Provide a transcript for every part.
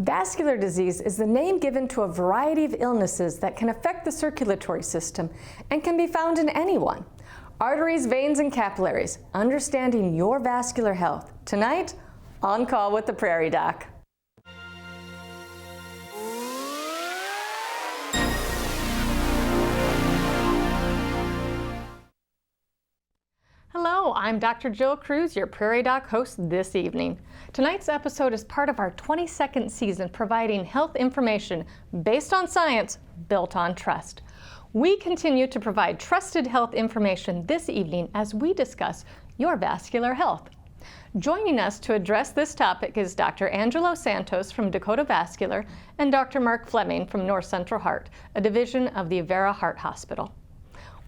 Vascular disease is the name given to a variety of illnesses that can affect the circulatory system and can be found in anyone. Arteries, veins, and capillaries, understanding your vascular health. Tonight, On Call with the Prairie Doc. Hello, I'm Dr. Jill Kruse, your Prairie Doc host this evening. Tonight's episode is part of our 22nd season providing health information based on science, built on trust. We continue to provide trusted health information this evening as we discuss your vascular health. Joining us to address this topic is Dr. Angelo Santos from Dakota Vascular and Dr. Mark Fleming from North Central Heart, a division of the Avera Heart Hospital.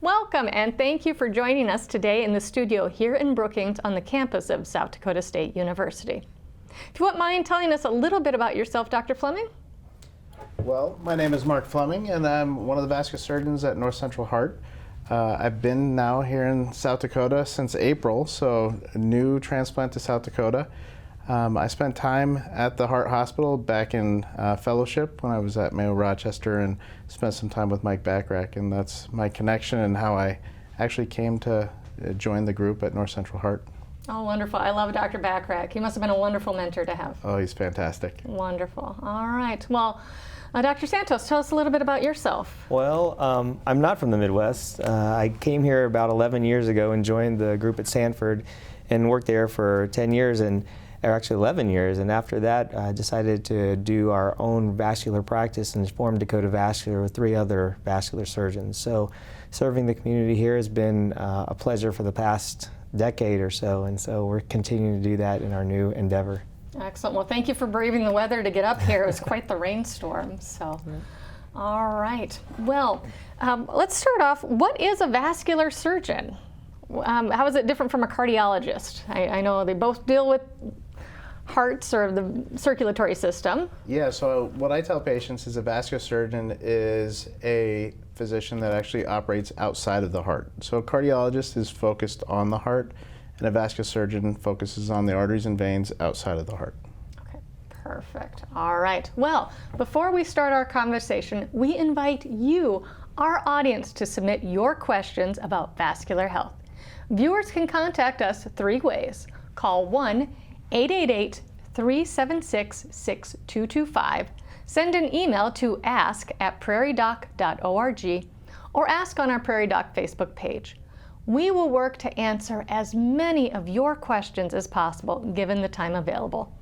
Welcome and thank you for joining us today in the studio here in Brookings on the campus of South Dakota State University. If you wouldn't mind telling us a little bit about yourself, Dr. Fleming? Well, my name is Mark Fleming and I'm one of the vascular surgeons at North Central Heart. I've been now here in South Dakota since April, so a new transplant to South Dakota. I spent time at the Heart Hospital back in fellowship when I was at Mayo Rochester and spent some time with Mike Backrack, and that's my connection and how I actually came to join the group at North Central Heart. Oh, wonderful. I love Dr. Backrack. He must have been a wonderful mentor to have. Oh, he's fantastic. Wonderful. All right. Well, Dr. Santos, tell us a little bit about yourself. Well, I'm not from the Midwest. I came here about 11 years ago and joined the group at Sanford and worked there for 10 years, or actually 11 years, and after that I decided to do our own vascular practice and formed Dakota Vascular with 3 other vascular surgeons. So serving the community here has been a pleasure for the past decade or so, and so we're continuing to do that in our new endeavor. Excellent. Well, thank you for braving the weather to get up here. It was quite the rainstorm. So, all right. Well, let's start off. What is a vascular surgeon? How is it different from a cardiologist? I know they both deal with hearts or the circulatory system. Yeah, so what I tell patients is a vascular surgeon is a physician that actually operates outside of the heart. So a cardiologist is focused on the heart, and a vascular surgeon focuses on the arteries and veins outside of the heart. Okay, perfect. All right. Well, before we start our conversation, we invite you, our audience, to submit your questions about vascular health. Viewers can contact us 3 ways. Call 1-888-376-6225, send an email to ask@prairiedoc.org, or ask on our Prairie Doc Facebook page. We will work to answer as many of your questions as possible given the time available.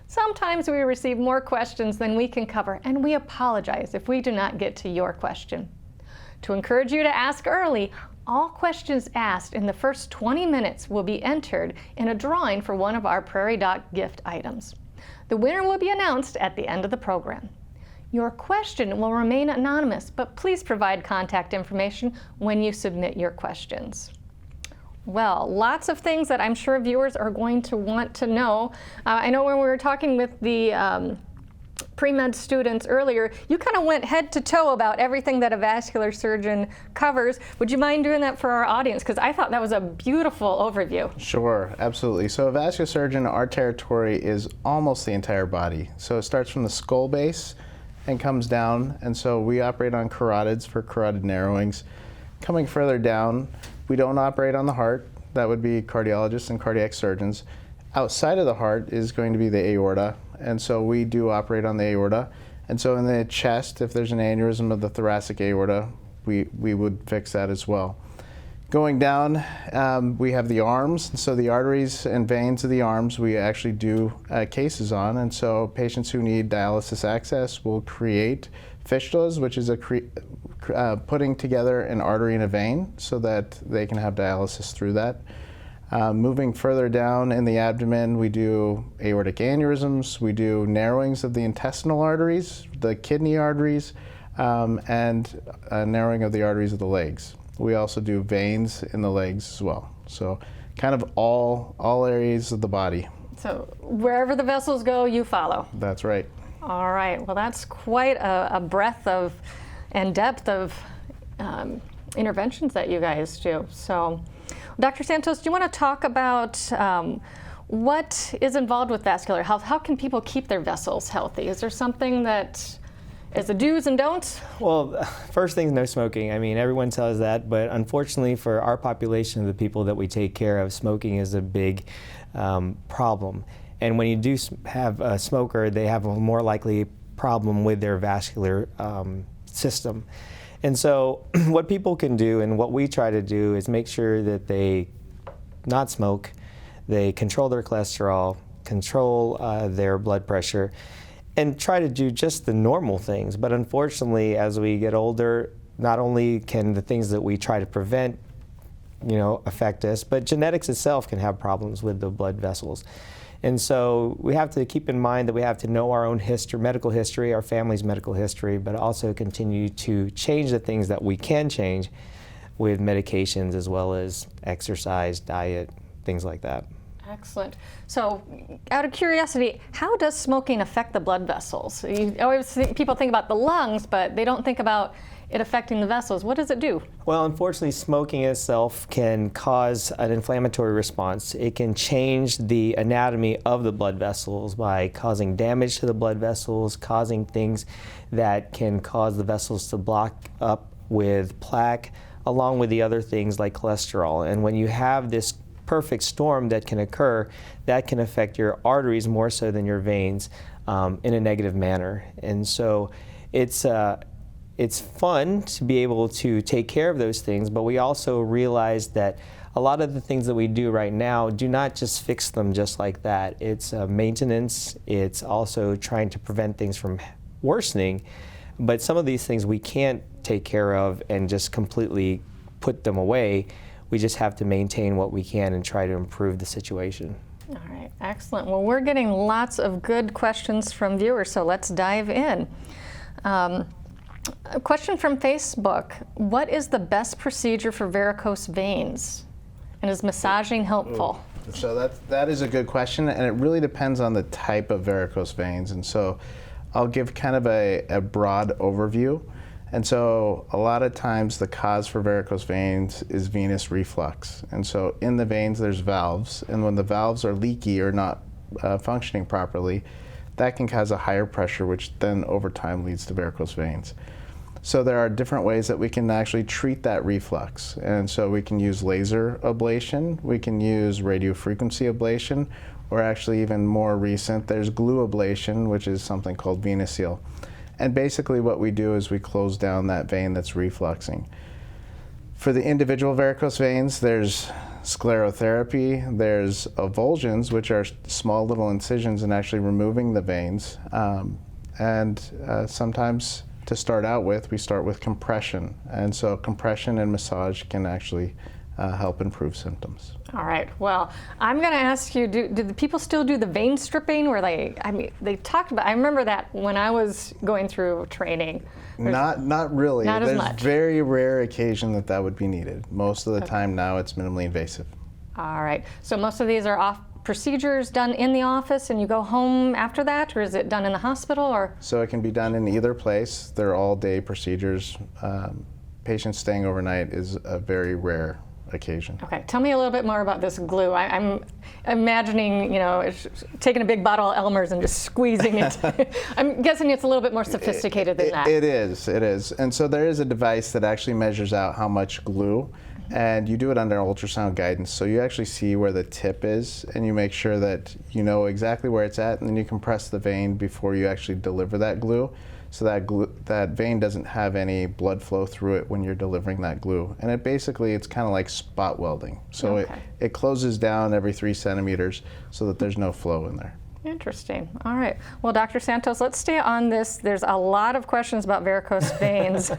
Sometimes we receive more questions than we can cover, and we apologize if we do not get to your question. To encourage you to ask early, all questions asked in the first 20 minutes will be entered in a drawing for one of our Prairie Doc gift items. The winner will be announced at the end of the program. Your question will remain anonymous, but please provide contact information when you submit your questions. Well, lots of things that I'm sure viewers are going to want to know. I know when we were talking with the pre-med students earlier, you kind of went head to toe about everything that a vascular surgeon covers. Would you mind doing that for our audience? Because I thought that was a beautiful overview. Sure, absolutely. So a vascular surgeon, our territory is almost the entire body. So it starts from the skull base and comes down, and so we operate on carotids for carotid narrowings. Coming further down, we don't operate on the heart. That would be cardiologists and cardiac surgeons. Outside of the heart is going to be the aorta, and so we do operate on the aorta. And so in the chest, if there's an aneurysm of the thoracic aorta, we would fix that as well. Going down, we have the arms, so the arteries and veins of the arms we actually do cases on, and so patients who need dialysis access will create fistulas, which is putting together an artery and a vein so that they can have dialysis through that. Moving further down in the abdomen, we do aortic aneurysms, we do narrowings of the intestinal arteries, the kidney arteries, and narrowing of the arteries of the legs. We also do veins in the legs as well. So kind of all areas of the body. So wherever the vessels go, you follow. That's right. All right. Well, that's quite a breadth of and depth of interventions that you guys do. So, Dr. Santos, do you want to talk about What is involved with vascular health? How can people keep their vessels healthy? Is there something that is the do's and don'ts? Well, first thing is no smoking. I mean, everyone tells that, but unfortunately for our population of the people that we take care of, smoking is a big problem. And when you do have a smoker, they have a more likely problem with their vascular system. And so what people can do, and what we try to do, is make sure that they not smoke, they control their cholesterol, control their blood pressure, and try to do just the normal things. But unfortunately, as we get older, not only can the things that we try to prevent, affect us, but genetics itself can have problems with the blood vessels. And so we have to keep in mind that we have to know our own history, medical history, our family's medical history, but also continue to change the things that we can change with medications as well as exercise, diet, things like that. Excellent. So, out of curiosity, how does smoking affect the blood vessels? You always people think about the lungs, but they don't think about it affecting the vessels. What does it do? Well, unfortunately, smoking itself can cause an inflammatory response. It can change the anatomy of the blood vessels by causing damage to the blood vessels, causing things that can cause the vessels to block up with plaque, along with the other things like cholesterol. And when you have this perfect storm that can occur, that can affect your arteries more so than your veins in a negative manner. And so it's fun to be able to take care of those things, but we also realize that a lot of the things that we do right now do not just fix them just like that. It's maintenance, it's also trying to prevent things from worsening, but some of these things we can't take care of and just completely put them away. We just have to maintain what we can and try to improve the situation. All right, excellent. Well, we're getting lots of good questions from viewers, so let's dive in. A question from Facebook. What is the best procedure for varicose veins? And is massaging helpful? So that is a good question, and it really depends on the type of varicose veins. And so I'll give kind of a broad overview. And so a lot of times the cause for varicose veins is venous reflux. And so in the veins there's valves, and when the valves are leaky or not functioning properly, that can cause a higher pressure, which then over time leads to varicose veins. So there are different ways that we can actually treat that reflux. And so we can use laser ablation, we can use radiofrequency ablation, or actually even more recent, there's glue ablation, which is something called VenaSeal. And basically what we do is we close down that vein that's refluxing. For the individual varicose veins, there's sclerotherapy, there's avulsions, which are small little incisions and actually removing the veins. Sometimes to start out with, we start with compression. And so compression and massage can actually help improve symptoms. All right. Well, I'm going to ask you, do the people still do the vein stripping where they talked about, I remember that when I was going through training. Not really. Not as much. There's very rare occasion that would be needed. Most of the time now it's minimally invasive. All right. So most of these are procedures done in the office and you go home after that, or is it done in the hospital? Or So it can be done in either place. They're all-day procedures. Patients staying overnight is a very rare occasion. Okay, tell me a little bit more about this glue. I'm imagining, it's taking a big bottle of Elmer's and just squeezing it. I'm guessing it's a little bit more sophisticated than that. It is. And so there is a device that actually measures out how much glue, and you do it under ultrasound guidance. So you actually see where the tip is, and you make sure that you know exactly where it's at, and then you compress the vein before you actually deliver that glue. So that vein doesn't have any blood flow through it when you're delivering that glue. And it's kind of like spot welding. So it closes down every 3 centimeters so that there's no flow in there. Interesting. All right. Well, Dr. Santos, let's stay on this. There's a lot of questions about varicose veins.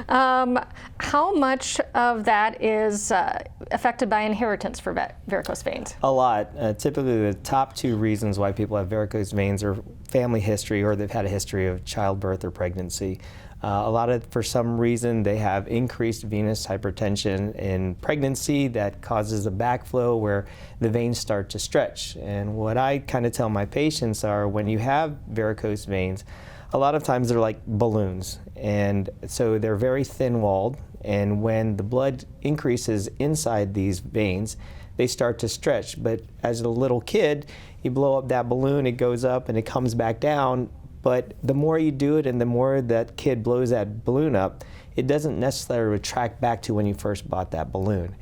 How much of that is affected by inheritance for varicose veins? A lot. Typically, the top 2 reasons why people have varicose veins are family history, or they've had a history of childbirth or pregnancy. For some reason, they have increased venous hypertension in pregnancy that causes a backflow where the veins start to stretch. And what I kind of tell my patients are, when you have varicose veins, a lot of times they're like balloons. And so they're very thin-walled. And when the blood increases inside these veins, they start to stretch. But as a little kid, you blow up that balloon, it goes up and it comes back down. But the more you do it and the more that kid blows that balloon up, it doesn't necessarily retract back to when you first bought that balloon.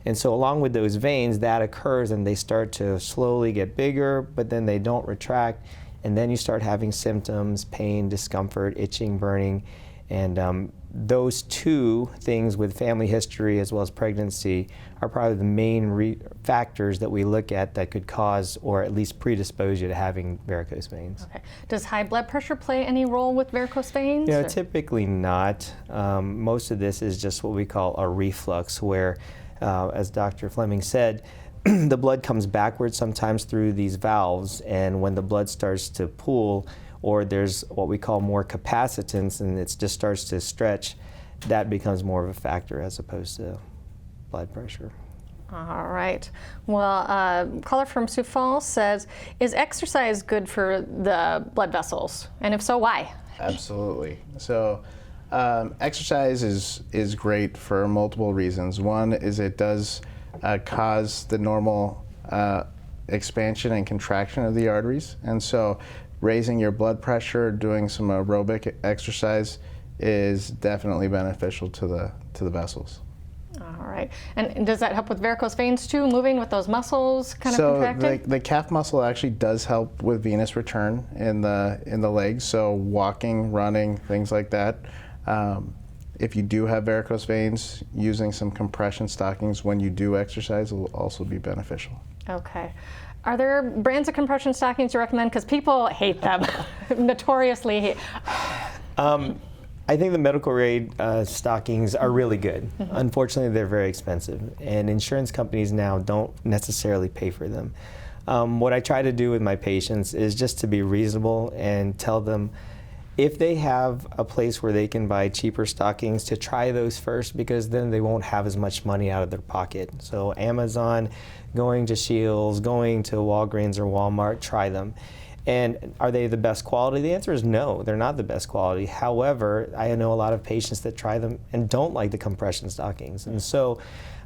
And so along with those veins, that occurs and they start to slowly get bigger, but then they don't retract. And then you start having symptoms, pain, discomfort, itching, burning. And those two things with family history as well as pregnancy are probably the main factors that we look at that could cause or at least predispose you to having varicose veins. Okay. Does high blood pressure play any role with varicose veins? You know, typically not. Most of this is just what we call a reflux, where, as Dr. Fleming said, the blood comes backwards sometimes through these valves, and when the blood starts to pool, or there's what we call more capacitance and it just starts to stretch, that becomes more of a factor as opposed to blood pressure. All right. Well, caller from Sioux Falls says, is exercise good for the blood vessels? And if so, why? Absolutely. So exercise is great for multiple reasons. One is it does cause the normal expansion and contraction of the arteries. And so raising your blood pressure, doing some aerobic exercise is definitely beneficial to the vessels. All right. And does that help with varicose veins too, moving with those muscles kind of contracting? So the calf muscle actually does help with venous return in the legs, so walking, running, things like that. If you do have varicose veins, using some compression stockings when you do exercise will also be beneficial. Okay. Are there brands of compression stockings you recommend? Because people hate them, notoriously hate. I think the medical grade stockings are really good. Unfortunately, they're very expensive, and insurance companies now don't necessarily pay for them. What I try to do with my patients is just to be reasonable and tell them if they have a place where they can buy cheaper stockings, to try those first, because then they won't have as much money out of their pocket. So Amazon, going to Shields, going to Walgreens or Walmart, try them. And are they the best quality? The answer is no, they're not the best quality. However, I know a lot of patients that try them and don't like the compression stockings. And so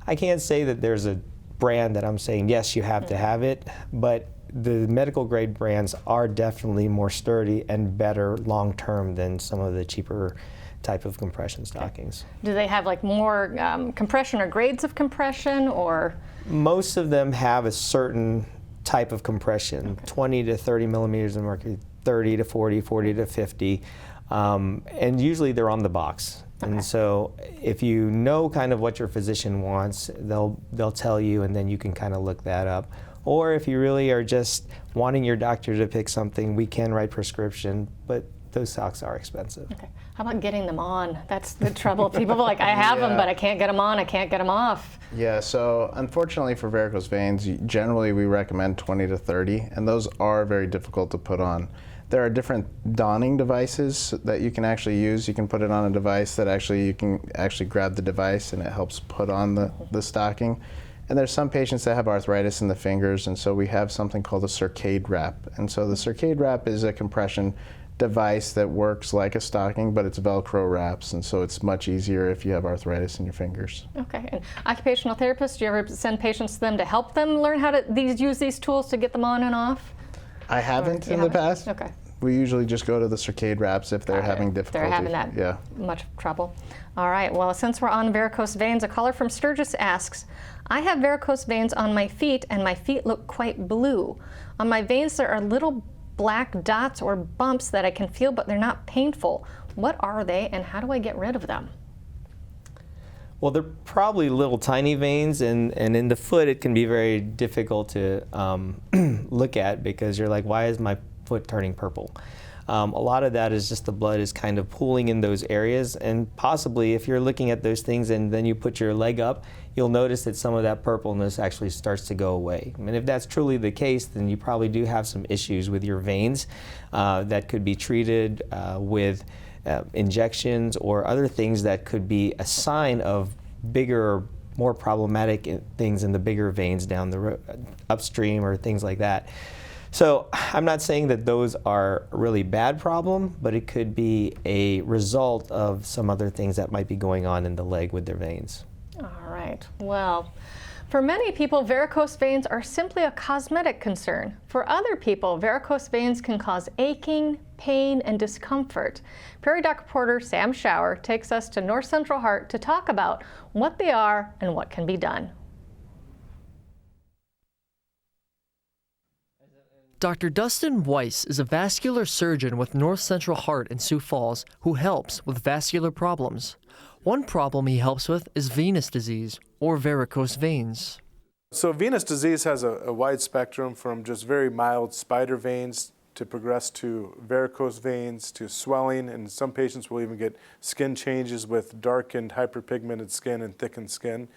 I can't say that there's a brand that I'm saying, yes, you have to have it, but the medical grade brands are definitely more sturdy and better long term than some of the cheaper type of compression stockings. Do they have like more compression or grades of compression, or? Most of them have a certain type of compression, 20 to 30 millimeters of mercury, 30 to 40, 40 to 50, and usually they're on the box. And so if you know kind of what your physician wants, they'll tell you, and then you can kind of look that up. Or if you really are just wanting your doctor to pick something, we can write prescription, but those socks are expensive. Okay. How about getting them on? That's the trouble. People are like, I have them, but I can't get them on, I can't get them off. Yeah, so unfortunately for varicose veins, generally we recommend 20 to 30, and those are very difficult to put on. There are different donning devices that you can actually use. You can put it on a device that you can actually grab the device and it helps put on the stocking. And there's some patients that have arthritis in the fingers, and so we have something called a Circade wrap. And so the Circade wrap is a compression device that works like a stocking, but it's Velcro wraps, and so it's much easier if you have arthritis in your fingers. Okay. And occupational therapists, do you ever send patients to them to help them learn how to use these tools to get them on and off? I haven't in the past. Okay. We usually just go to the Circade wraps if they're having difficulty. They're having that much trouble. All right. Well, since we're on varicose veins, a caller from Sturgis asks, I have varicose veins on my feet, and my feet look quite blue. On my veins, there are little black dots or bumps that I can feel, but they're not painful. What are they, and how do I get rid of them? Well, they're probably little tiny veins, and in the foot it can be very difficult to look at, because you're like, why is my foot turning purple? A lot of that is just the blood is kind of pooling in those areas, and possibly if you're looking at those things and then you put your leg up, you'll notice that some of that purpleness actually starts to go away. And if that's truly the case, then you probably do have some issues with your veins that could be treated with injections or other things that could be a sign of bigger, more problematic things in the bigger veins down the upstream or things like that. So I'm not saying that those are a really bad problem, but it could be a result of some other things that might be going on in the leg with their veins. All right. Well, For many people, varicose veins are simply a cosmetic concern. For other people, varicose veins can cause aching, pain, and discomfort. Prairie Doc reporter Sam Schauer takes us to North Central Heart to talk about what they are and what can be done. Dr. Dustin Weiss is a vascular surgeon with North Central Heart in Sioux Falls who helps with vascular problems. One problem he helps with is venous disease, or varicose veins. So venous disease has a wide spectrum from just very mild spider veins to progress to varicose veins to swelling, and some patients will even get skin changes with darkened hyperpigmented skin and thickened skin,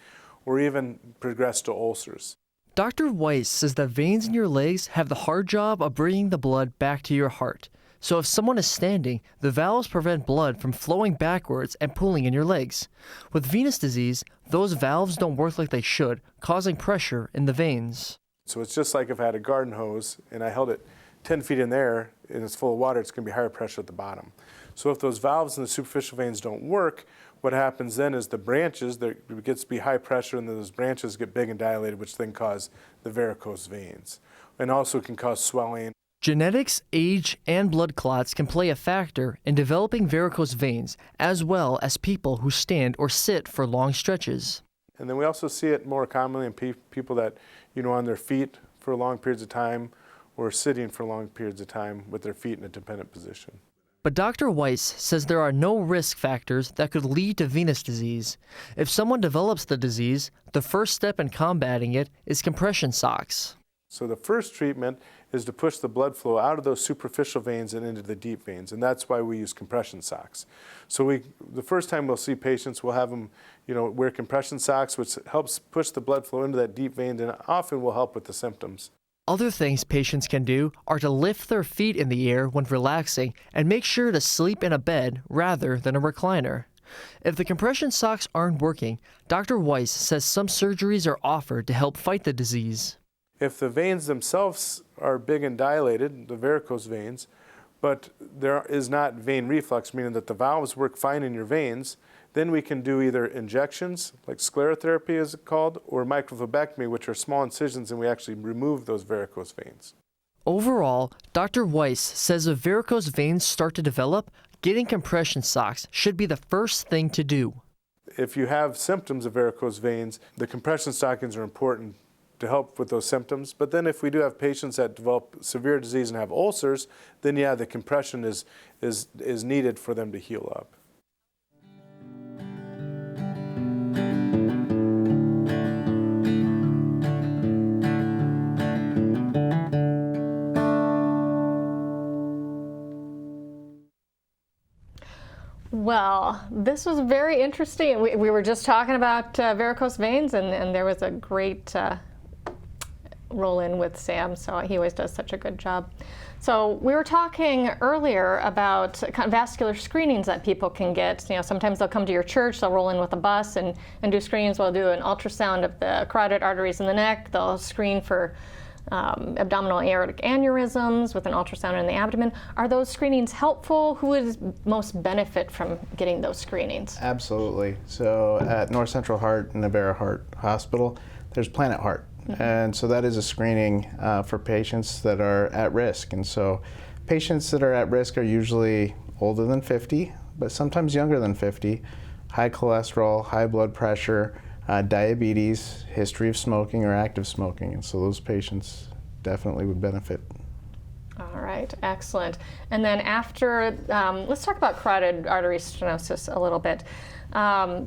or even progress to ulcers. Dr. Weiss says that veins in your legs have the hard job of bringing the blood back to your heart. So if someone is standing, the valves prevent blood from flowing backwards and pooling in your legs. With venous disease, those valves don't work like they should, causing pressure in the veins. So it's just like if I had a garden hose and I held it 10 feet in there and it's full of water, it's going to be higher pressure at the bottom. So if those valves in the superficial veins don't work, what happens then is the branches, there gets to be high pressure and then those branches get big and dilated, which then cause the varicose veins. And also can cause swelling. Genetics, age, and blood clots can play a factor in developing varicose veins, as well as people who stand or sit for long stretches. And then we also see it more commonly in people that, on their feet for long periods of time or sitting for long periods of time with their feet in a dependent position. But Dr. Weiss says there are no risk factors that could lead to venous disease. If someone develops the disease, the first step in combating it is compression socks. So the first treatment is to push the blood flow out of those superficial veins and into the deep veins, and that's why we use compression socks. So the first time we'll see patients, we'll have them, wear compression socks, which helps push the blood flow into that deep vein, and often will help with the symptoms. Other things patients can do are to lift their feet in the air when relaxing and make sure to sleep in a bed rather than a recliner. If the compression socks aren't working, Dr. Weiss says some surgeries are offered to help fight the disease. If the veins themselves are big and dilated, the varicose veins, but there is not vein reflux, meaning that the valves work fine in your veins, then we can do either injections, like sclerotherapy is called, or microvillobectomy, which are small incisions, and we actually remove those varicose veins. Overall, Dr. Weiss says if varicose veins start to develop, getting compression socks should be the first thing to do. If you have symptoms of varicose veins, the compression stockings are important to help with those symptoms. But then if we do have patients that develop severe disease and have ulcers, then yeah, the compression is needed for them to heal up. Well, this was very interesting. We were just talking about varicose veins, and there was a great roll in with Sam, so he always does such a good job. So we were talking earlier about kind of vascular screenings that people can get. Sometimes they'll come to your church, they'll roll in with a bus and do screenings. They'll do an ultrasound of the carotid arteries in the neck. They'll screen for abdominal aortic aneurysms with an ultrasound in the abdomen. Are those screenings helpful? Who would most benefit from getting those screenings? Absolutely. So at North Central Heart and Navarro Heart Hospital, there's Planet Heart. Mm-hmm. And so that is a screening for patients that are at risk. And so patients that are at risk are usually older than 50, but sometimes younger than 50, high cholesterol, high blood pressure, diabetes, history of smoking or active smoking, and so those patients definitely would benefit. All right, excellent. And then after, let's talk about carotid artery stenosis a little bit.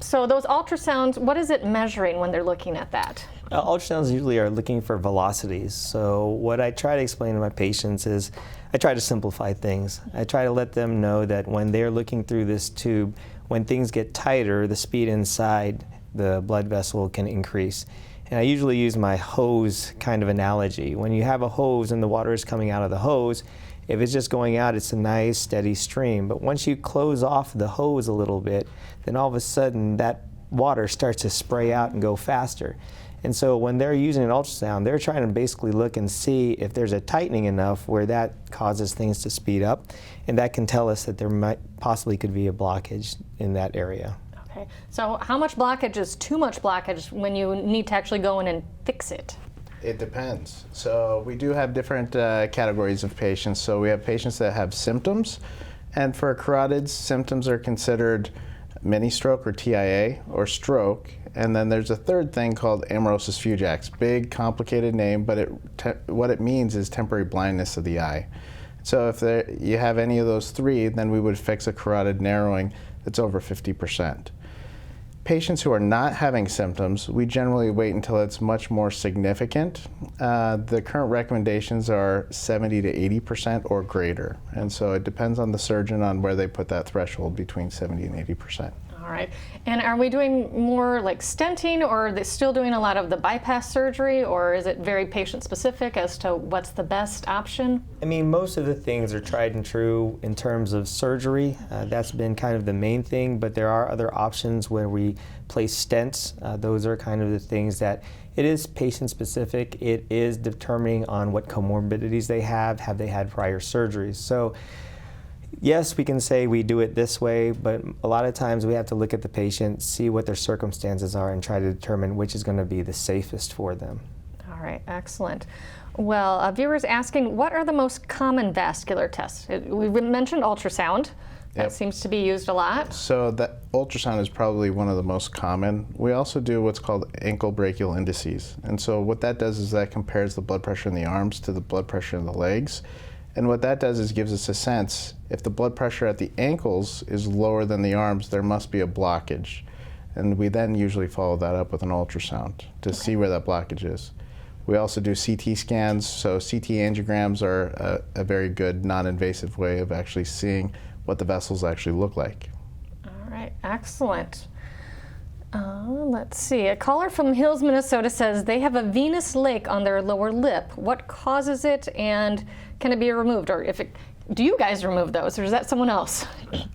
So those ultrasounds, what is it measuring when they're looking at that? Ultrasounds usually are looking for velocities. So what I try to explain to my patients is I try to simplify things. I try to let them know that when they're looking through this tube, when things get tighter, the speed inside the blood vessel can increase. And I usually use my hose kind of analogy. When you have a hose and the water is coming out of the hose, if it's just going out, it's a nice steady stream. But once you close off the hose a little bit, then all of a sudden that water starts to spray out and go faster. And so when they're using an ultrasound, they're trying to basically look and see if there's a tightening enough where that causes things to speed up. And that can tell us that there might possibly could be a blockage in that area. Okay, so how much blockage is too much blockage when you need to actually go in and fix it? It depends. So we do have different categories of patients. So we have patients that have symptoms, and for carotids, symptoms are considered mini stroke or TIA or stroke. And then there's a third thing called amaurosis fugax. Big, complicated name, but what it means is temporary blindness of the eye. So if you have any of those three, then we would fix a carotid narrowing that's over 50%. Patients who are not having symptoms, we generally wait until it's much more significant. The current recommendations are 70 to 80% or greater. And so it depends on the surgeon on where they put that threshold between 70 and 80%. All right. And are we doing more like stenting, or are they still doing a lot of the bypass surgery, or is it very patient specific as to what's the best option? I mean, most of the things are tried and true in terms of surgery. That's been kind of the main thing, but there are other options where we place stents. Those are kind of the things that it is patient specific. It is determining on what comorbidities they have they had prior surgeries. So yes, we can say we do it this way, but a lot of times we have to look at the patient, see what their circumstances are, and try to determine which is going to be the safest for them. All right, excellent. Well, a viewer's asking, what are the most common vascular tests? We mentioned ultrasound. That Yep. seems to be used a lot. So that ultrasound is probably one of the most common. We also do what's called ankle brachial indices. And so what that does is that compares the blood pressure in the arms to the blood pressure in the legs. And what that does is gives us a sense, if the blood pressure at the ankles is lower than the arms, there must be a blockage. And we then usually follow that up with an ultrasound to see where that blockage is. We also do CT scans, so CT angiograms are a very good non-invasive way of actually seeing what the vessels actually look like. All right, excellent. Let's see. A caller from Hills, Minnesota says they have a venous lake on their lower lip. What causes it, and can it be removed? Or do you guys remove those, or is that someone else?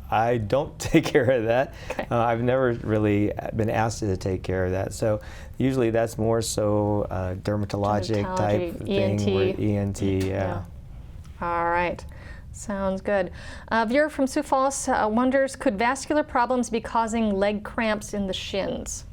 I don't take care of that. Okay. I've never really been asked to take care of that. So usually that's more so dermatologic type ENT. thing. Where ENT, yeah. All right. Sounds good. A viewer from Sioux Falls wonders, could vascular problems be causing leg cramps in the shins?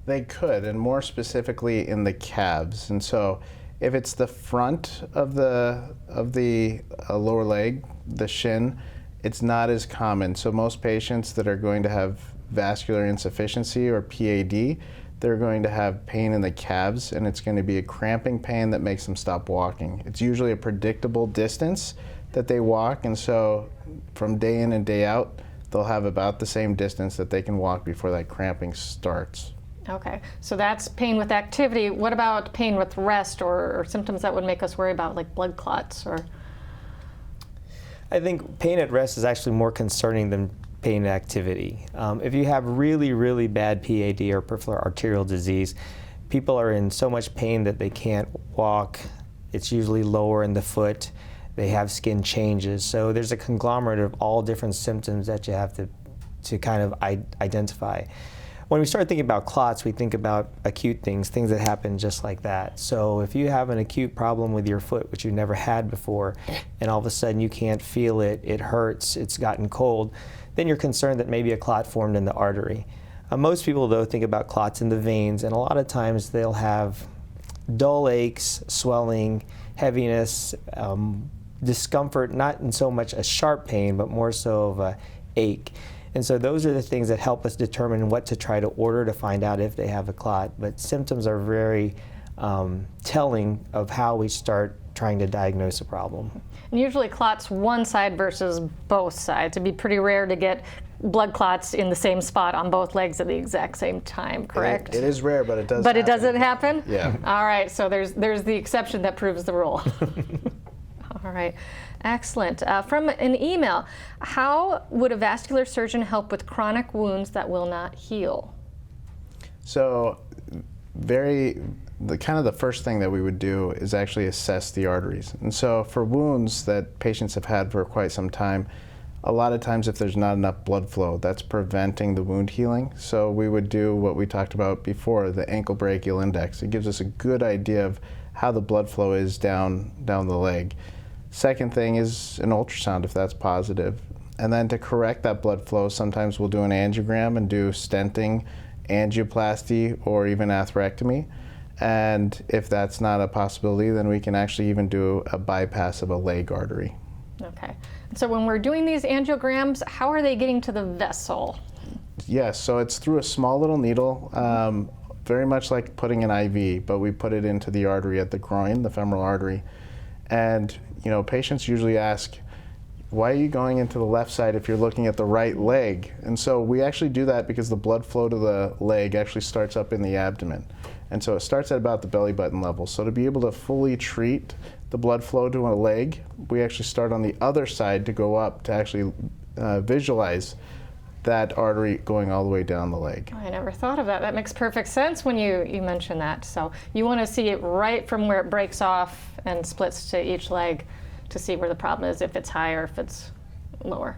They could, and more specifically in the calves. And so if it's the front of the lower leg, the shin, it's not as common. So most patients that are going to have vascular insufficiency or PAD, they're going to have pain in the calves, and it's going to be a cramping pain that makes them stop walking. It's usually a predictable distance that they walk, and so from day in and day out, they'll have about the same distance that they can walk before that cramping starts. Okay, so that's pain with activity. What about pain with rest, or symptoms that would make us worry about, like blood clots? Or I think pain at rest is actually more concerning than pain at activity. If you have really, really bad PAD or peripheral arterial disease, people are in so much pain that they can't walk. It's usually lower in the foot. They have skin changes. So there's a conglomerate of all different symptoms that you have to kind of identify. When we start thinking about clots, we think about acute things that happen just like that. So if you have an acute problem with your foot, which you've never had before, and all of a sudden you can't feel it, it hurts, it's gotten cold, then you're concerned that maybe a clot formed in the artery. Most people, though, think about clots in the veins, and a lot of times they'll have dull aches, swelling, heaviness, discomfort, not in so much a sharp pain, but more so of a ache. And so those are the things that help us determine what to try to order to find out if they have a clot. But symptoms are very telling of how we start trying to diagnose a problem. and usually clots one side versus both sides. It'd be pretty rare to get blood clots in the same spot on both legs at the exact same time, correct? It is rare, but it does But happen. it doesn't happen? Yeah. All right, so there's the exception that proves the rule. All right, excellent. From an email, how would a vascular surgeon help with chronic wounds that will not heal? So the first thing that we would do is actually assess the arteries. And so for wounds that patients have had for quite some time, a lot of times if there's not enough blood flow, that's preventing the wound healing. So we would do what we talked about before, the ankle brachial index. It gives us a good idea of how the blood flow is down the leg. Second thing is an ultrasound if that's positive. And then to correct that blood flow, sometimes we'll do an angiogram and do stenting, angioplasty, or even atherectomy. And if that's not a possibility, then we can actually even do a bypass of a leg artery. Okay. So when we're doing these angiograms, how are they getting to the vessel? Yes, so it's through a small little needle, very much like putting an IV, but we put it into the artery at the groin, the femoral artery. And, you know, patients usually ask, why are you going into the left side if you're looking at the right leg? And so we actually do that because the blood flow to the leg actually starts up in the abdomen. And so it starts at about the belly button level. So to be able to fully treat the blood flow to a leg, we actually start on the other side to go up to actually visualize that artery going all the way down the leg. I never thought of that. That makes perfect sense when you mention that. So you want to see it right from where it breaks off and splits to each leg to see where the problem is, if it's high or if it's lower.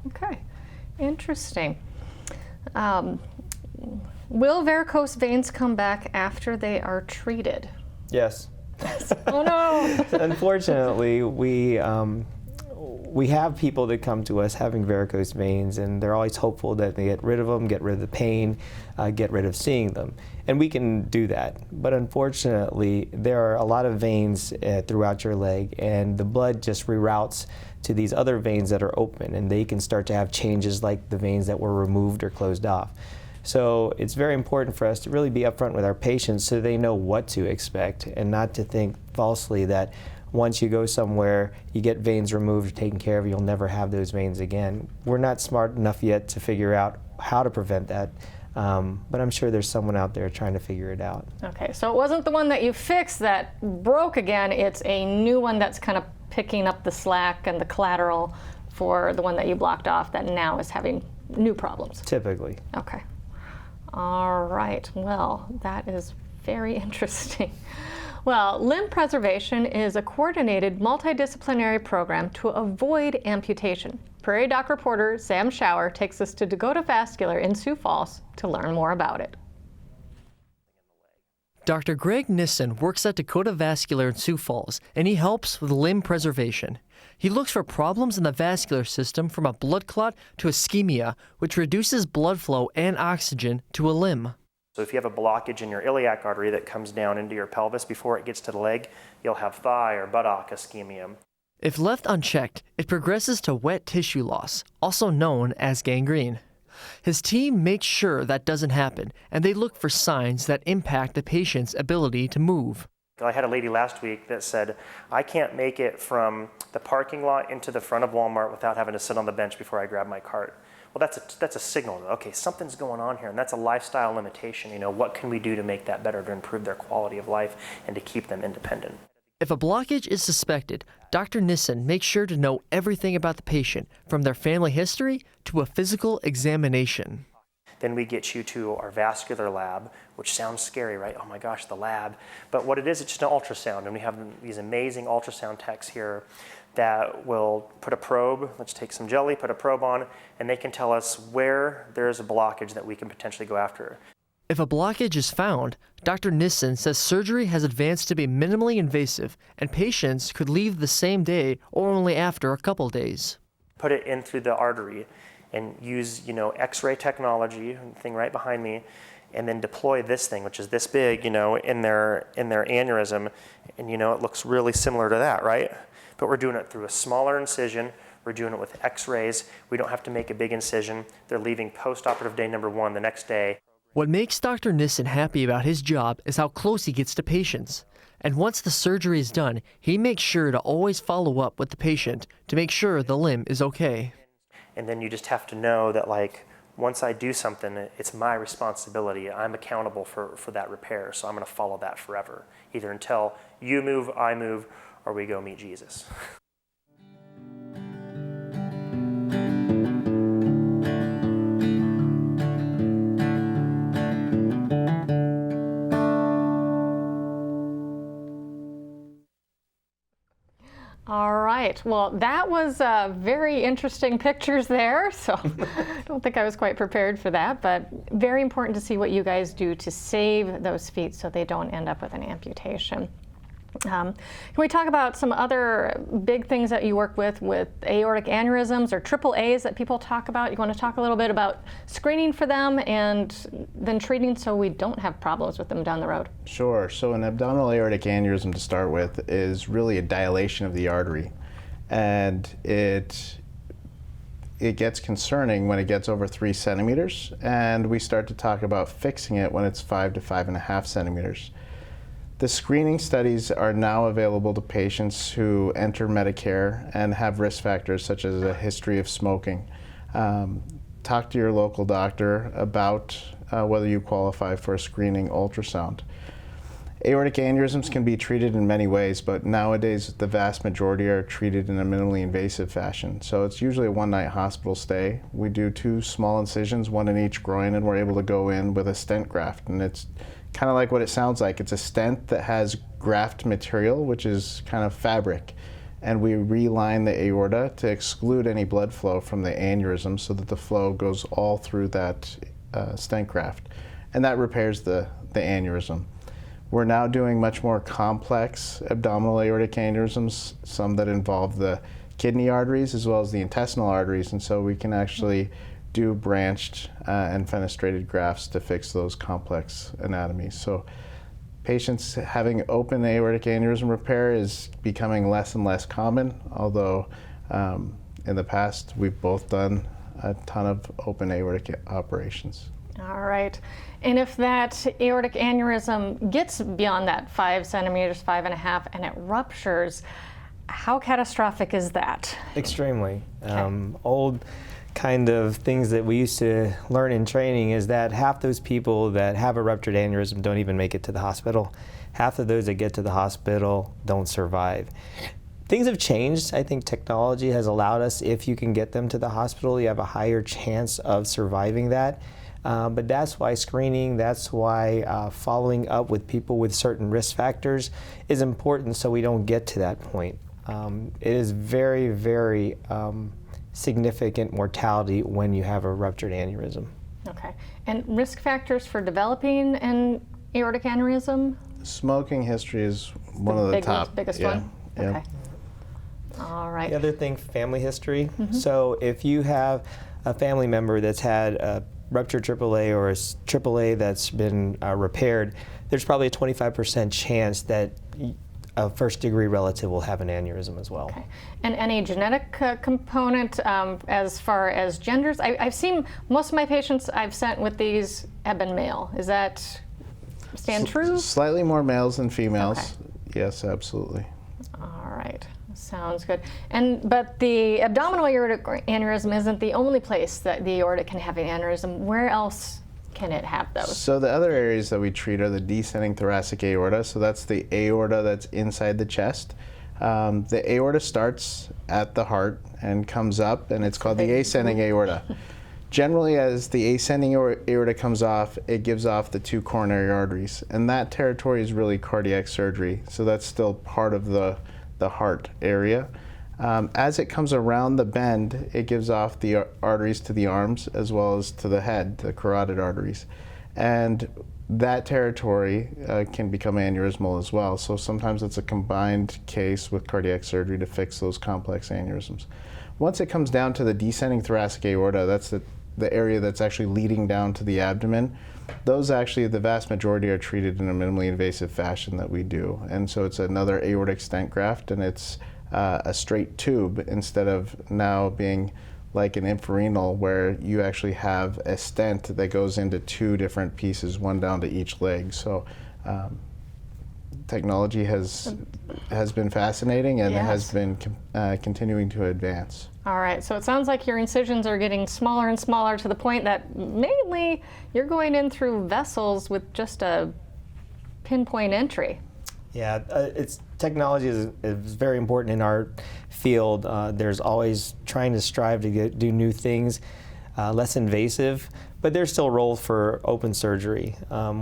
Okay, interesting. Will varicose veins come back after they are treated? Yes. Oh no! Unfortunately, we have people that come to us having varicose veins, and they're always hopeful that they get rid of them, get rid of the pain, get rid of seeing them. And we can do that. But unfortunately, there are a lot of veins throughout your leg, and the blood just reroutes to these other veins that are open, and they can start to have changes like the veins that were removed or closed off. So it's very important for us to really be upfront with our patients so they know what to expect, and not to think falsely that once you go somewhere, you get veins removed or taken care of, you'll never have those veins again. We're not smart enough yet to figure out how to prevent that, but I'm sure there's someone out there trying to figure it out. Okay, so it wasn't the one that you fixed that broke again, it's a new one that's kind of picking up the slack and the collateral for the one that you blocked off that now is having new problems. Typically. Okay. All right, well, that is very interesting. Well, limb preservation is a coordinated multidisciplinary program to avoid amputation. Prairie Doc reporter Sam Schauer takes us to Dakota Vascular in Sioux Falls to learn more about it. Dr. Greg Nissen works at Dakota Vascular in Sioux Falls, and he helps with limb preservation. He looks for problems in the vascular system from a blood clot to ischemia, which reduces blood flow and oxygen to a limb. So if you have a blockage in your iliac artery that comes down into your pelvis before it gets to the leg, you'll have thigh or buttock ischemia. If left unchecked, it progresses to wet tissue loss, also known as gangrene. His team makes sure that doesn't happen, and they look for signs that impact the patient's ability to move. I had a lady last week that said, I can't make it from the parking lot into the front of Walmart without having to sit on the bench before I grab my cart. Well, that's a signal. Okay, something's going on here, and that's a lifestyle limitation. You know, what can we do to make that better, to improve their quality of life and to keep them independent? If a blockage is suspected, Dr. Nissen makes sure to know everything about the patient, from their family history to a physical examination. Then we get you to our vascular lab, which sounds scary, right? Oh my gosh, the lab. But what it is, it's just an ultrasound, and we have these amazing ultrasound techs here that will put a probe, let's take some jelly, put a probe on, and they can tell us where there's a blockage that we can potentially go after. If a blockage is found, Dr. Nissen says surgery has advanced to be minimally invasive, and patients could leave the same day or only after a couple days. Put it in through the artery and use, X-ray technology, thing right behind me, and then deploy this thing, which is this big, in their aneurysm, and it looks really similar to that, right? But we're doing it through a smaller incision. We're doing it with X-rays. We don't have to make a big incision. They're leaving post-operative day number 1 the next day. What makes Dr. Nissen happy about his job is how close he gets to patients. And once the surgery is done, he makes sure to always follow up with the patient to make sure the limb is okay. And then you just have to know that, once I do something, it's my responsibility. I'm accountable for that repair, so I'm going to follow that forever, either until you move, I move, or we go meet Jesus. All right, well, that was very interesting pictures there, so I don't think I was quite prepared for that, but very important to see what you guys do to save those feet so they don't end up with an amputation. Can we talk about some other big things that you work with aortic aneurysms or AAAs that people talk about? You want to talk a little bit about screening for them and then treating so we don't have problems with them down the road? Sure. So an abdominal aortic aneurysm to start with is really a dilation of the artery. And it gets concerning when it gets over 3 centimeters, and we start to talk about fixing it when it's 5 to 5.5 centimeters. The screening studies are now available to patients who enter Medicare and have risk factors such as a history of smoking. Talk to your local doctor about whether you qualify for a screening ultrasound. Aortic aneurysms can be treated in many ways, but nowadays the vast majority are treated in a minimally invasive fashion. So it's usually a one-night hospital stay. We do 2 small incisions, 1 in each groin, and we're able to go in with a stent graft. And it's kind of like what it sounds like. It's a stent that has graft material, which is kind of fabric. And we reline the aorta to exclude any blood flow from the aneurysm so that the flow goes all through that stent graft. And that repairs the aneurysm. We're now doing much more complex abdominal aortic aneurysms, some that involve the kidney arteries as well as the intestinal arteries, and so we can actually do branched and fenestrated grafts to fix those complex anatomies. So patients having open aortic aneurysm repair is becoming less and less common, although in the past we've both done a ton of open aortic operations. All right. And if that aortic aneurysm gets beyond that 5 centimeters, 5.5, and it ruptures, how catastrophic is that? Extremely. Okay. Old kind of things that we used to learn in training is that half those people that have a ruptured aneurysm don't even make it to the hospital. Half of those that get to the hospital don't survive. Things have changed. I think technology has allowed us, if you can get them to the hospital, you have a higher chance of surviving that. But that's why screening, that's why following up with people with certain risk factors is important so we don't get to that point. It is very, very significant mortality when you have a ruptured aneurysm. Okay. And risk factors for developing an aortic aneurysm? Smoking history is one of the biggest one? Yeah. Okay. All right. The other thing, family history. So if you have a family member that's had a ruptured AAA or a AAA that's been repaired, there's probably a 25% chance that a first-degree relative will have an aneurysm as well. Okay. And any genetic component as far as genders? I've seen most of my patients I've sent with these have been male. Is that stand true? Slightly more males than females. Okay. Yes, absolutely. All right. Sounds good. But the abdominal aortic aneurysm isn't the only place that the aorta can have an aneurysm. Where else can it have those? So the other areas that we treat are the descending thoracic aorta. So that's the aorta that's inside the chest. The aorta starts at the heart and comes up, and it's called the ascending aorta. Generally, as the ascending aorta comes off, it gives off the 2 coronary arteries, and that territory is really cardiac surgery. So that's still part of the heart area. As it comes around the bend, it gives off the arteries to the arms as well as to the head, the carotid arteries. And that territory can become aneurysmal as well. So sometimes it's a combined case with cardiac surgery to fix those complex aneurysms. Once it comes down to the descending thoracic aorta, that's the area that's actually leading down to the abdomen. Those actually, the vast majority are treated in a minimally invasive fashion that we do. And so it's another aortic stent graft, and it's a straight tube instead of now being like an infrarenal where you actually have a stent that goes into 2 different pieces, one down to each leg. So technology has been fascinating and has been continuing to advance. All right, so it sounds like your incisions are getting smaller and smaller to the point that mainly you're going in through vessels with just a pinpoint entry. Yeah, technology is very important in our field. There's always trying to strive to do new things, less invasive, but there's still roles for open surgery.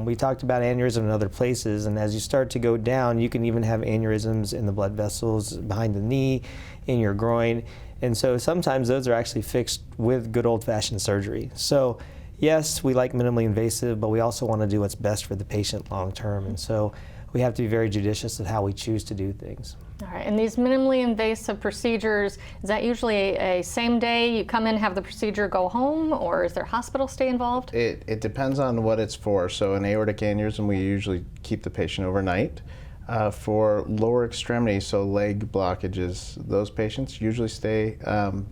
We talked about aneurysm in other places, and as you start to go down, you can even have aneurysms in the blood vessels behind the knee, in your groin, and so sometimes those are actually fixed with good old-fashioned surgery. So yes, we like minimally invasive, but we also want to do what's best for the patient long term, and so we have to be very judicious of how we choose to do things. All right, and these minimally invasive procedures, is that usually a same day, you come in, have the procedure, go home, or is there hospital stay involved? It depends on what it's for. So an aortic aneurysm, we usually keep the patient overnight. For lower extremities, so leg blockages, those patients usually stay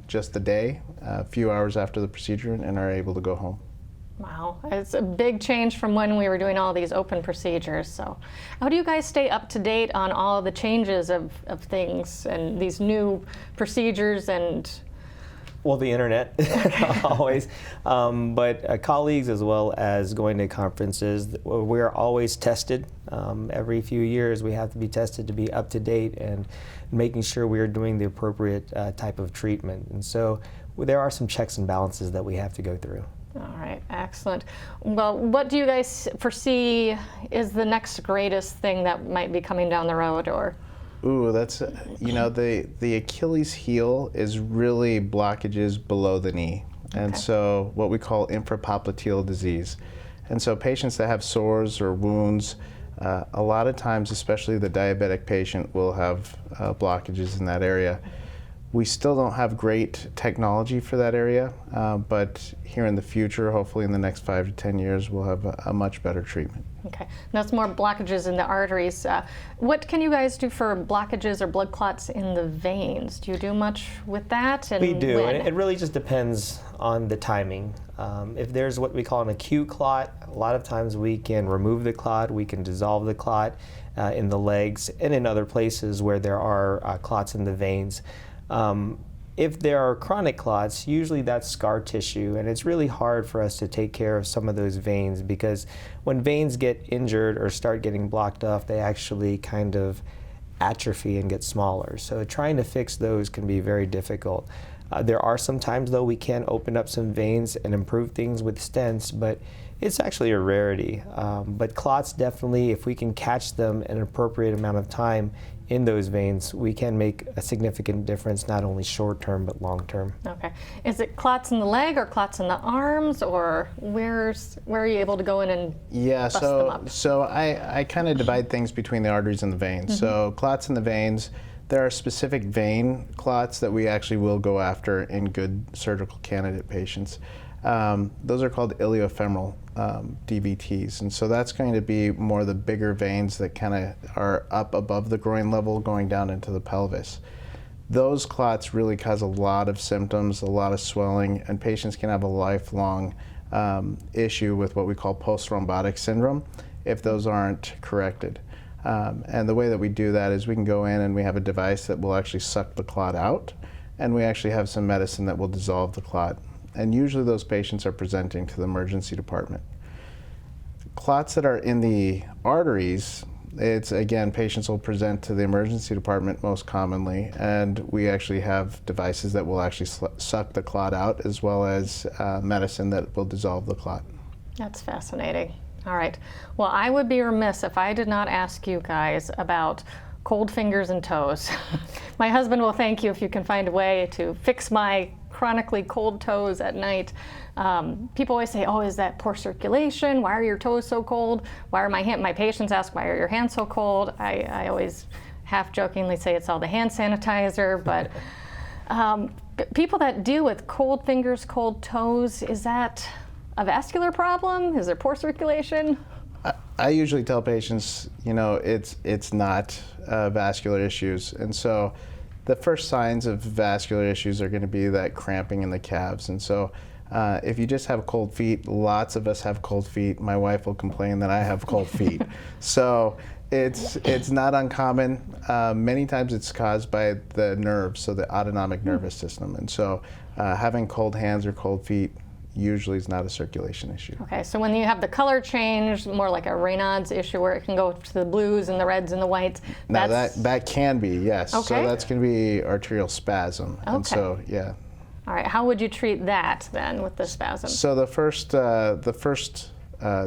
just a day, a few hours after the procedure, and are able to go home. Wow, it's a big change from when we were doing all these open procedures. So how do you guys stay up to date on all of the changes of things and these new procedures and... Well, the internet, always, but colleagues as well as going to conferences, we're always tested. Every few years we have to be tested to be up to date and making sure we are doing the appropriate type of treatment. And so there are some checks and balances that we have to go through. All right, excellent. Well, what do you guys foresee is the next greatest thing that might be coming down the road, or? Ooh, that's, the Achilles heel is really blockages below the knee. And so what we call infrapopliteal disease. And so patients that have sores or wounds, a lot of times, especially the diabetic patient, will have blockages in that area. We still don't have great technology for that area, but here in the future, hopefully in the next 5 to 10 years, we'll have a much better treatment. Okay, that's more blockages in the arteries. What can you guys do for blockages or blood clots in the veins? Do you do much with that? And we do, when? and it really just depends on the timing. If there's what we call an acute clot, a lot of times we can remove the clot, we can dissolve the clot in the legs and in other places where there are clots in the veins. If there are chronic clots, usually that's scar tissue, and it's really hard for us to take care of some of those veins because when veins get injured or start getting blocked off, they actually kind of atrophy and get smaller. So trying to fix those can be very difficult. There are some times, though, we can open up some veins and improve things with stents, but it's actually a rarity. But clots, definitely, if we can catch them in an appropriate amount of time in those veins, we can make a significant difference, not only short-term but long-term. Okay. Is it clots in the leg or clots in the arms, or where are you able to go in and bust them up? So I kind of divide things between the arteries and the veins. So clots in the veins, there are specific vein clots that we actually will go after in good surgical candidate patients. Those are called iliofemoral DVTs, and so that's going to be more the bigger veins that kind of are up above the groin level going down into the pelvis. Those clots really cause a lot of symptoms, a lot of swelling, and patients can have a lifelong issue with what we call post-thrombotic syndrome if those aren't corrected. And the way that we do that is we can go in and we have a device that will actually suck the clot out, and we actually have some medicine that will dissolve the clot. And usually those patients are presenting to the emergency department. Clots that are in the arteries, it's again, patients will present to the emergency department most commonly, and we actually have devices that will actually suck the clot out, as well as medicine that will dissolve the clot. That's fascinating. All right. Well, I would be remiss if I did not ask you guys about cold fingers and toes. My husband will thank you if you can find a way to fix my chronically cold toes at night. People always say, oh, is that poor circulation? Why are your toes so cold? Why are my patients ask, why are your hands so cold? I always half jokingly say it's all the hand sanitizer, but people that deal with cold fingers, cold toes, is that a vascular problem? Is there poor circulation? I usually tell patients, it's not vascular issues. And so the first signs of vascular issues are going to be that cramping in the calves. And so if you just have cold feet, lots of us have cold feet. My wife will complain that I have cold feet. So it's not uncommon. Many times it's caused by the nerves, so the autonomic nervous system. And so having cold hands or cold feet usually is not a circulation issue. Okay, so when you have the color change, more like a Raynaud's issue where it can go to the blues and the reds and the whites. Now that can be, yes. Okay. So that's going to be arterial spasm. Okay. And so, yeah. All right, how would you treat that then with the spasm? So the first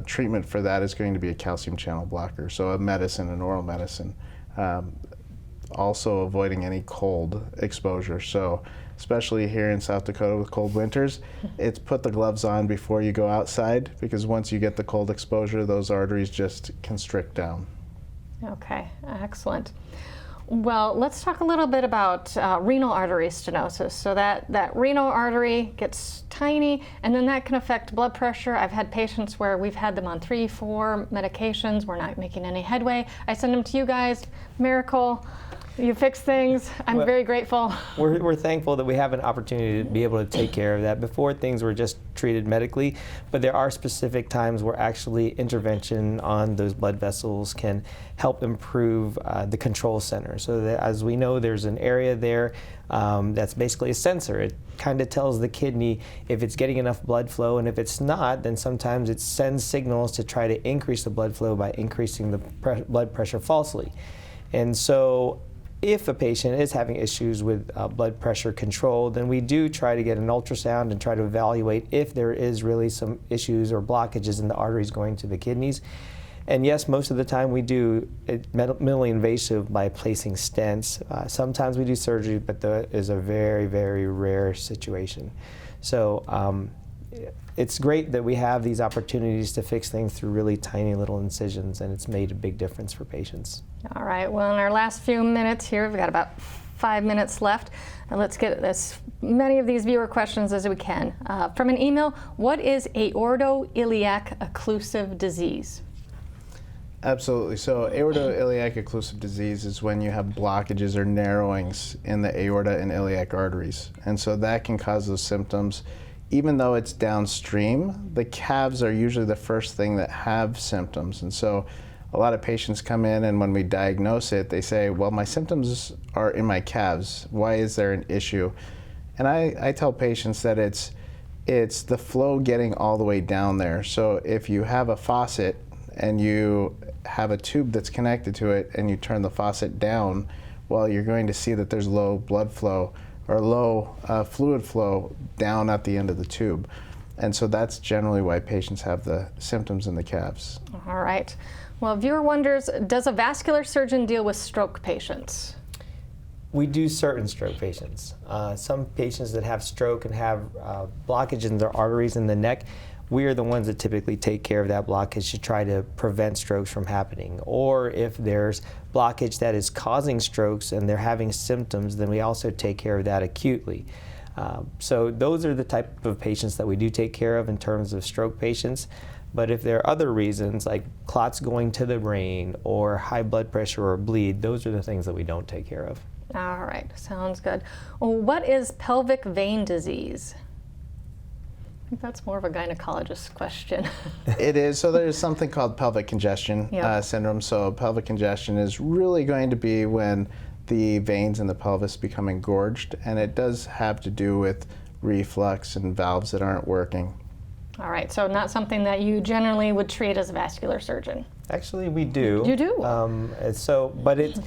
treatment for that is going to be a calcium channel blocker, so a medicine, an oral medicine. Also avoiding any cold exposure. So especially here in South Dakota with cold winters, it's put the gloves on before you go outside, because once you get the cold exposure, those arteries just constrict down. Okay, excellent. Well, let's talk a little bit about renal artery stenosis. So that renal artery gets tiny, and then that can affect blood pressure. I've had patients where we've had them on 3, 4 medications. We're not making any headway. I send them to you guys. Miracle. You fix things. I'm very grateful. We're thankful that we have an opportunity to be able to take care of that. Before, things were just treated medically, but there are specific times where actually intervention on those blood vessels can help improve the control center. So that, as we know, there's an area there that's basically a sensor. It kind of tells the kidney if it's getting enough blood flow, and if it's not, then sometimes it sends signals to try to increase the blood flow by increasing the blood pressure falsely. And so if a patient is having issues with blood pressure control, then we do try to get an ultrasound and try to evaluate if there is really some issues or blockages in the arteries going to the kidneys. And yes, most of the time we do it minimally invasive by placing stents. Sometimes we do surgery, but that is a very, very rare situation. So it's great that we have these opportunities to fix things through really tiny little incisions, and it's made a big difference for patients. All right, well, in our last few minutes here, we've got about 5 minutes left. And let's get as many of these viewer questions as we can. From an email, what is aortoiliac occlusive disease? Absolutely. So aortoiliac occlusive disease is when you have blockages or narrowings in the aorta and iliac arteries. And so that can cause those symptoms. Even though it's downstream, the calves are usually the first thing that have symptoms. And so a lot of patients come in, and when we diagnose it, they say, well, my symptoms are in my calves. Why is there an issue? And I tell patients that it's the flow getting all the way down there. So if you have a faucet and you have a tube that's connected to it and you turn the faucet down, well, you're going to see that there's low blood flow or low fluid flow down at the end of the tube. And so that's generally why patients have the symptoms in the calves. All right. Well, viewer wonders, does a vascular surgeon deal with stroke patients? We do certain stroke patients. Some patients that have stroke and have blockage in their arteries in the neck, we are the ones that typically take care of that blockage to try to prevent strokes from happening. Or if there's blockage that is causing strokes and they're having symptoms, then we also take care of that acutely. So those are the type of patients that we do take care of in terms of stroke patients. But if there are other reasons, like clots going to the brain or high blood pressure or bleed, those are the things that we don't take care of. All right, sounds good. Well, what is pelvic vein disease? I think that's more of a gynecologist question. It is. So there's something called pelvic congestion syndrome. So pelvic congestion is really going to be when the veins in the pelvis become engorged, and it does have to do with reflux and valves that aren't working. All right, so not something that you generally would treat as a vascular surgeon. Actually, we do. You do? But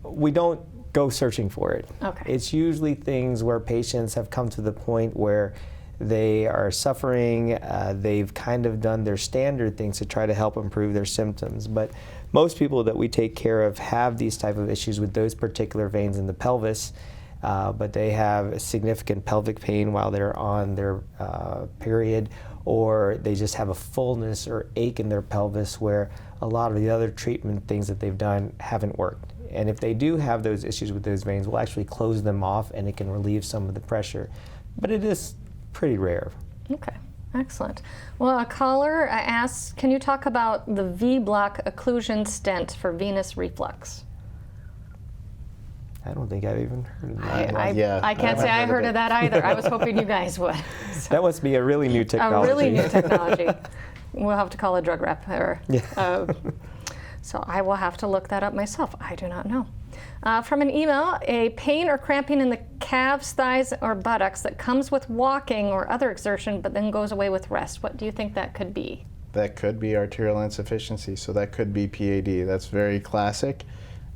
we don't go searching for it. Okay. It's usually things where patients have come to the point where they are suffering, they've kind of done their standard things to try to help improve their symptoms. But most people that we take care of have these type of issues with those particular veins in the pelvis, but they have significant pelvic pain while they're on their period, or they just have a fullness or ache in their pelvis where a lot of the other treatment things that they've done haven't worked. And if they do have those issues with those veins, we'll actually close them off and it can relieve some of the pressure. But it is pretty rare. Okay, excellent. Well, a caller asks, can you talk about the V-block occlusion stent for venous reflux? I don't think I've even heard of that. I can't say I heard of that either. I was hoping you guys would. So, that must be a really new technology. A really new technology. We'll have to call a drug rep. So I will have to look that up myself. I do not know. From an email, a pain or cramping in the calves, thighs, or buttocks that comes with walking or other exertion but then goes away with rest. What do you think that could be? That could be arterial insufficiency, so that could be PAD. That's very classic.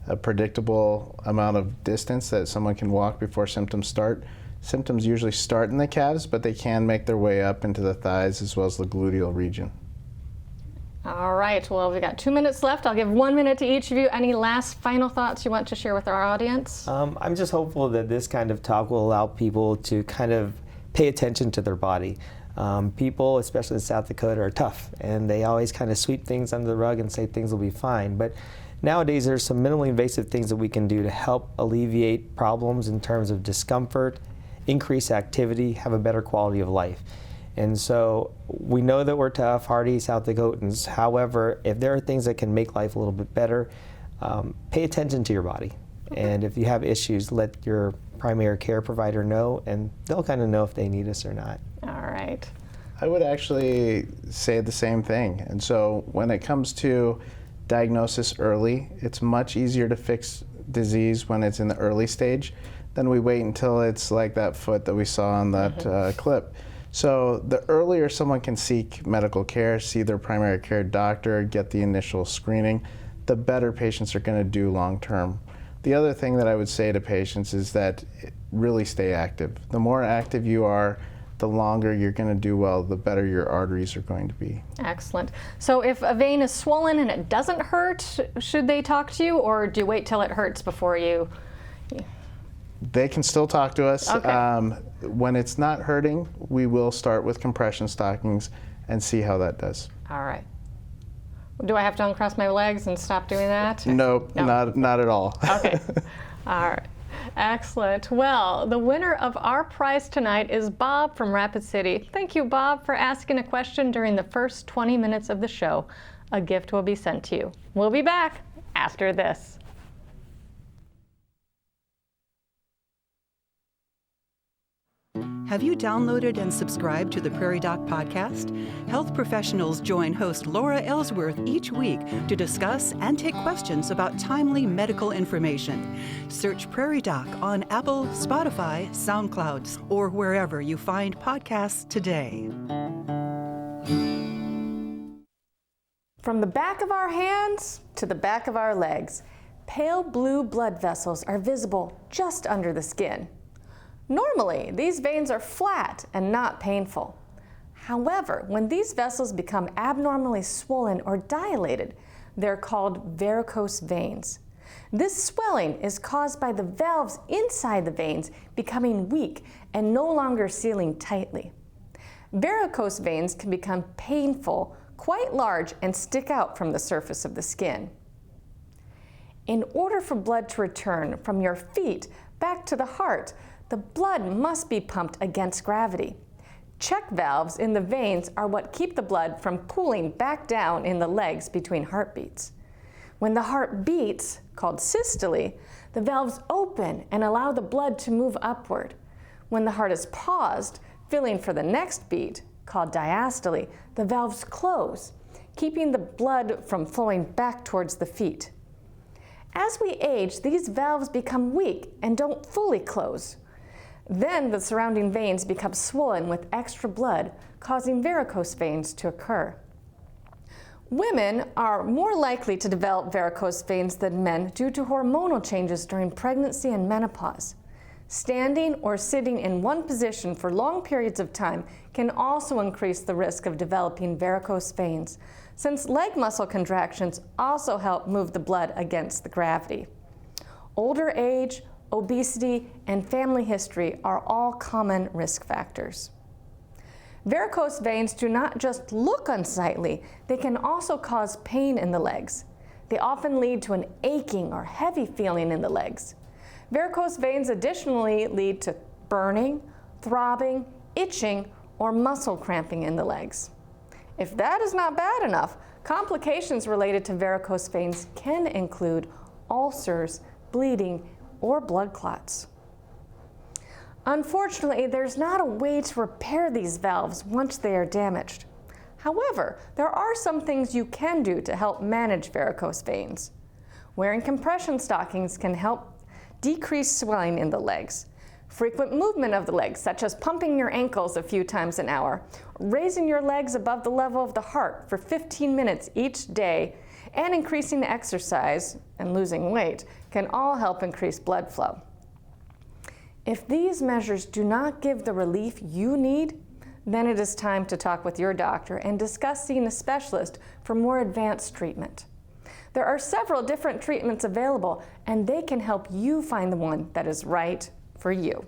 A predictable amount of distance that someone can walk before symptoms start. Symptoms usually start in the calves, but they can make their way up into the thighs as well as the gluteal region. All right, well, we've got 2 minutes left. I'll give 1 minute to each of you. Any last final thoughts you want to share with our audience? I'm just hopeful that this kind of talk will allow people to kind of pay attention to their body. People, especially in South Dakota, are tough, and they always kind of sweep things under the rug and say things will be fine. But nowadays, there's some minimally invasive things that we can do to help alleviate problems in terms of discomfort, increase activity, have a better quality of life. And so we know that we're tough, hardy South Dakotans. However, if there are things that can make life a little bit better, pay attention to your body. And if you have issues, let your primary care provider know, and they'll kind of know if they need us or not. All right. I would actually say the same thing. And so when it comes to diagnosis early, it's much easier to fix disease when it's in the early stage than we wait until it's like that foot that we saw on that clip. So the earlier someone can seek medical care, see their primary care doctor, get the initial screening, the better patients are going to do long term. The other thing that I would say to patients is that really stay active. The more active you are, the longer you're going to do well, the better your arteries are going to be. Excellent. So if a vein is swollen and it doesn't hurt, should they talk to you, or do you wait till it hurts before you? They can still talk to us. Okay. When it's not hurting, we will start with compression stockings and see how that does. All right. Do I have to uncross my legs and stop doing that? Nope, No. not at all. Okay. All right. Excellent. Well, the winner of our prize tonight is Bob from Rapid City. Thank you, Bob, for asking a question during the first 20 minutes of the show. A gift will be sent to you. We'll be back after this. Have you downloaded and subscribed to the Prairie Doc podcast? Health professionals join host Laura Ellsworth each week to discuss and take questions about timely medical information. Search Prairie Doc on Apple, Spotify, SoundCloud, or wherever you find podcasts today. From the back of our hands to the back of our legs, pale blue blood vessels are visible just under the skin. Normally, these veins are flat and not painful. However, when these vessels become abnormally swollen or dilated, they're called varicose veins. This swelling is caused by the valves inside the veins becoming weak and no longer sealing tightly. Varicose veins can become painful, quite large, and stick out from the surface of the skin. In order for blood to return from your feet back to the heart, the blood must be pumped against gravity. Check valves in the veins are what keep the blood from pooling back down in the legs between heartbeats. When the heart beats, called systole, the valves open and allow the blood to move upward. When the heart is paused, filling for the next beat, called diastole, the valves close, keeping the blood from flowing back towards the feet. As we age, these valves become weak and don't fully close. Then the surrounding veins become swollen with extra blood, causing varicose veins to occur. Women are more likely to develop varicose veins than men due to hormonal changes during pregnancy and menopause. Standing or sitting in one position for long periods of time can also increase the risk of developing varicose veins, since leg muscle contractions also help move the blood against the gravity. Older age, obesity, and family history are all common risk factors. Varicose veins do not just look unsightly, they can also cause pain in the legs. They often lead to an aching or heavy feeling in the legs. Varicose veins additionally lead to burning, throbbing, itching, or muscle cramping in the legs. If that is not bad enough, complications related to varicose veins can include ulcers, bleeding, or blood clots. Unfortunately, there's not a way to repair these valves once they are damaged. However, there are some things you can do to help manage varicose veins. Wearing compression stockings can help decrease swelling in the legs. Frequent movement of the legs, such as pumping your ankles a few times an hour, raising your legs above the level of the heart for 15 minutes each day, and increasing exercise and losing weight can all help increase blood flow. If these measures do not give the relief you need, then it is time to talk with your doctor and discuss seeing a specialist for more advanced treatment. There are several different treatments available, and they can help you find the one that is right for you.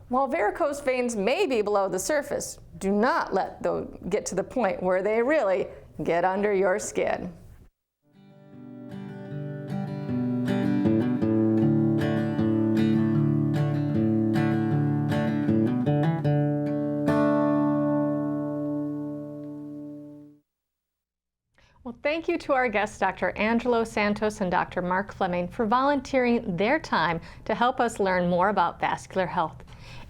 While varicose veins may be below the surface, do not let them get to the point where they really get under your skin. Well, thank you to our guests, Dr. Angelo Santos and Dr. Mark Fleming, for volunteering their time to help us learn more about vascular health.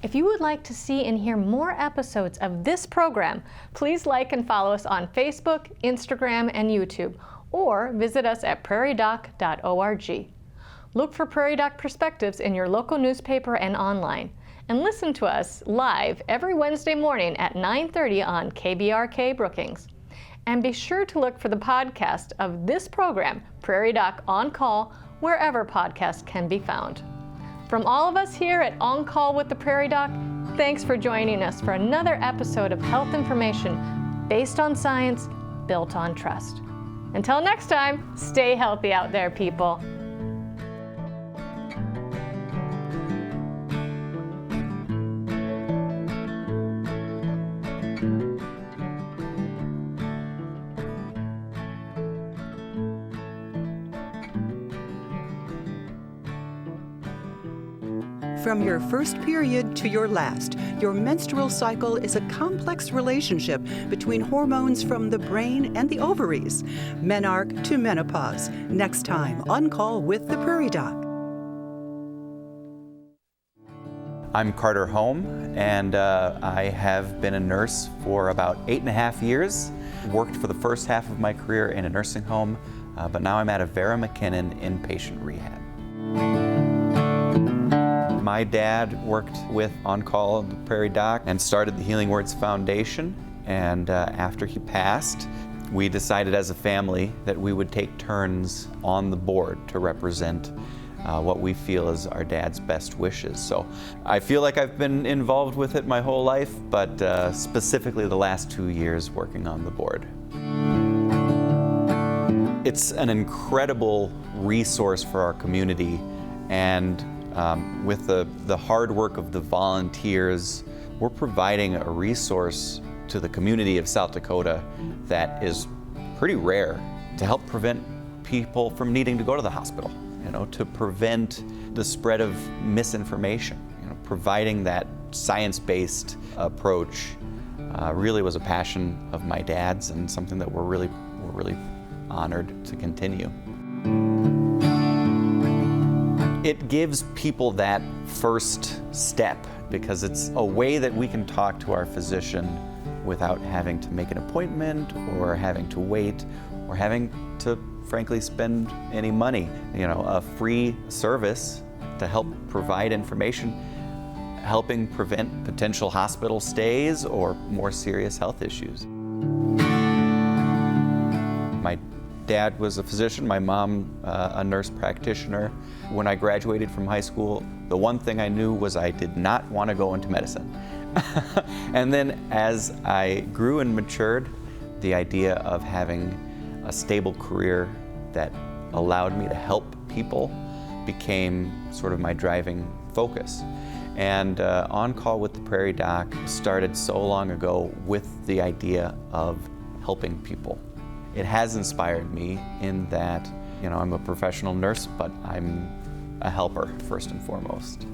If you would like to see and hear more episodes of this program, please like and follow us on Facebook, Instagram, and YouTube, or visit us at prairiedoc.org. Look for Prairie Doc Perspectives in your local newspaper and online. And listen to us live every Wednesday morning at 9:30 on KBRK Brookings. And be sure to look for the podcast of this program, Prairie Doc On Call, wherever podcasts can be found. From all of us here at On Call with the Prairie Doc, thanks for joining us for another episode of health information based on science, built on trust. Until next time, stay healthy out there, people. From your first period to your last, your menstrual cycle is a complex relationship between hormones from the brain and the ovaries. Menarche to menopause. Next time on Call with the Prairie Doc. I'm Carter Home, and I have been a nurse for about 8.5 years. Worked for the first half of my career in a nursing home, but now I'm at a Vera McKinnon inpatient rehab. My dad worked with On Call at the Prairie Doc and started the Healing Words Foundation, and after he passed, we decided as a family that we would take turns on the board to represent what we feel is our dad's best wishes. So I feel like I've been involved with it my whole life, but specifically the last 2 years working on the board. It's an incredible resource for our community, and with the hard work of the volunteers, we're providing a resource to the community of South Dakota that is pretty rare to help prevent people from needing to go to the hospital, to prevent the spread of misinformation. Providing that science-based approach really was a passion of my dad's and something that we're really honored to continue. It gives people that first step because it's a way that we can talk to our physician without having to make an appointment or having to wait or having to, frankly, spend any money. A free service to help provide information, helping prevent potential hospital stays or more serious health issues. My dad was a physician, my mom a nurse practitioner. When I graduated from high school, the one thing I knew was I did not want to go into medicine. And then as I grew and matured, the idea of having a stable career that allowed me to help people became sort of my driving focus. And On Call with the Prairie Doc started so long ago with the idea of helping people. It has inspired me in that, I'm a professional nurse, but I'm a helper first and foremost.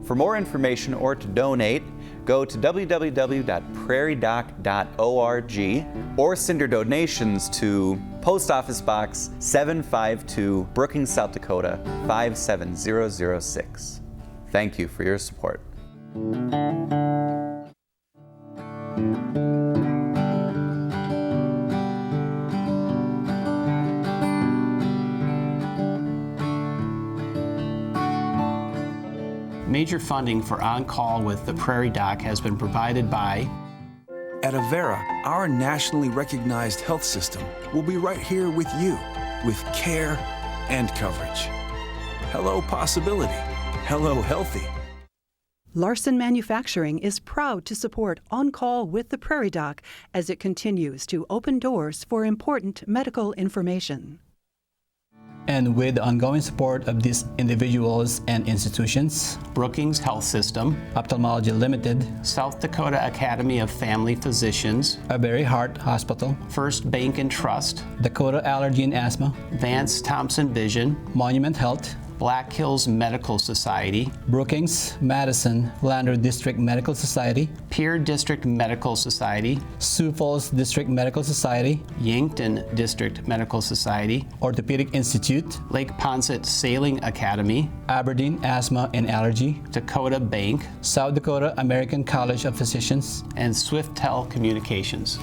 For more information or to donate, go to www.prairiedoc.org or send your donations to Post Office Box 752, Brookings, South Dakota 57006. Thank you for your support. Major funding for On Call with the Prairie Doc has been provided by At Avera, our nationally recognized health system will be right here with you, with care and coverage. Hello, possibility. Hello, healthy. Larson Manufacturing is proud to support On Call with the Prairie Doc as it continues to open doors for important medical information. And with the ongoing support of these individuals and institutions, Brookings Health System, Ophthalmology Limited, South Dakota Academy of Family Physicians, Berry Heart Hospital, First Bank and Trust, Dakota Allergy and Asthma, Vance Thompson Vision, Monument Health, Black Hills Medical Society, Brookings, Madison, Lander District Medical Society, Pierre District Medical Society, Sioux Falls District Medical Society, Yankton District Medical Society, Orthopedic Institute, Lake Poncet Sailing Academy, Aberdeen Asthma and Allergy, Dakota Bank, South Dakota American College of Physicians, and Swiftel Communications.